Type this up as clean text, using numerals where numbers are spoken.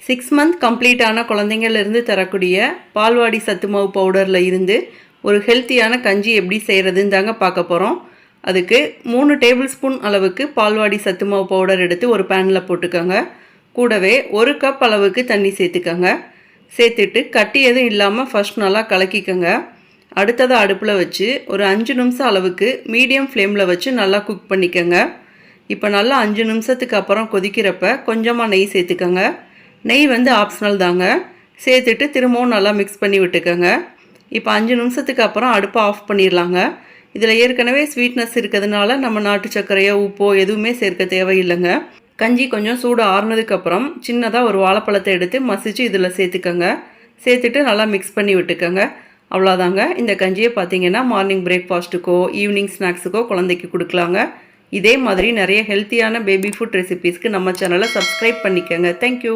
6 month complete ஆன குழந்தைங்கள்லேருந்து தரக்கூடிய பால்வாடி சத்து மாவு பவுடரில் இருந்து ஒரு ஹெல்த்தியான கஞ்சி எப்படி செய்கிறதுன்னு தாங்க பார்க்க போகிறோம். அதுக்கு 3 டேபிள் ஸ்பூன் அளவுக்கு பால்வாடி சத்து மாவு பவுடர் எடுத்து ஒரு பேனில் போட்டுக்கோங்க. கூடவே 1 கப் அளவுக்கு தண்ணி சேர்த்துக்கோங்க. சேர்த்துட்டு கட்டி எதுவும் இல்லாமல் ஃபஸ்ட் நல்லா கலக்கிக்கோங்க. அடுத்ததாக அடுப்பில் வச்சு ஒரு 5 நிமிஷம் அளவுக்கு மீடியம் ஃப்ளேமில் வச்சு நல்லா குக் பண்ணிக்கோங்க. இப்போ நல்லா 5 நிமிஷத்துக்கு அப்புறம் கொதிக்கிறப்ப கொஞ்சமாக நெய் சேர்த்துக்கோங்க. நெய் வந்து ஆப்ஷனல் தாங்க. சேர்த்துட்டு திரும்பவும் நல்லா மிக்ஸ் பண்ணி விட்டுக்கோங்க. இப்போ 5 நிமிஷத்துக்கு அப்புறம் அடுப்பை ஆஃப் பண்ணிடலாங்க. இதில் ஏற்கனவே ஸ்வீட்னஸ் இருக்கிறதுனால நம்ம நாட்டு சர்க்கரையோ உப்போ எதுவுமே சேர்க்க தேவையில்லைங்க. கஞ்சி கொஞ்சம் சூடு ஆறுனதுக்கப்புறம் சின்னதாக ஒரு வாழைப்பழத்தை எடுத்து மசிச்சு இதில் சேர்த்துக்கோங்க. சேர்த்துட்டு நல்லா மிக்ஸ் பண்ணி விட்டுக்கோங்க. அவ்வளோதாங்க. இந்த கஞ்சியை பார்த்தீங்கன்னா மார்னிங் பிரேக்ஃபாஸ்ட்டுக்கோ ஈவினிங் ஸ்நாக்ஸுக்கோ குழந்தைக்கு கொடுக்கலாங்க. இதே மாதிரி நிறைய ஹெல்த்தியான பேபி ஃபுட் ரெசிபீஸ்க்கு நம்ம சேனலை சப்ஸ்கிரைப் பண்ணிக்கோங்க. தேங்க்யூ.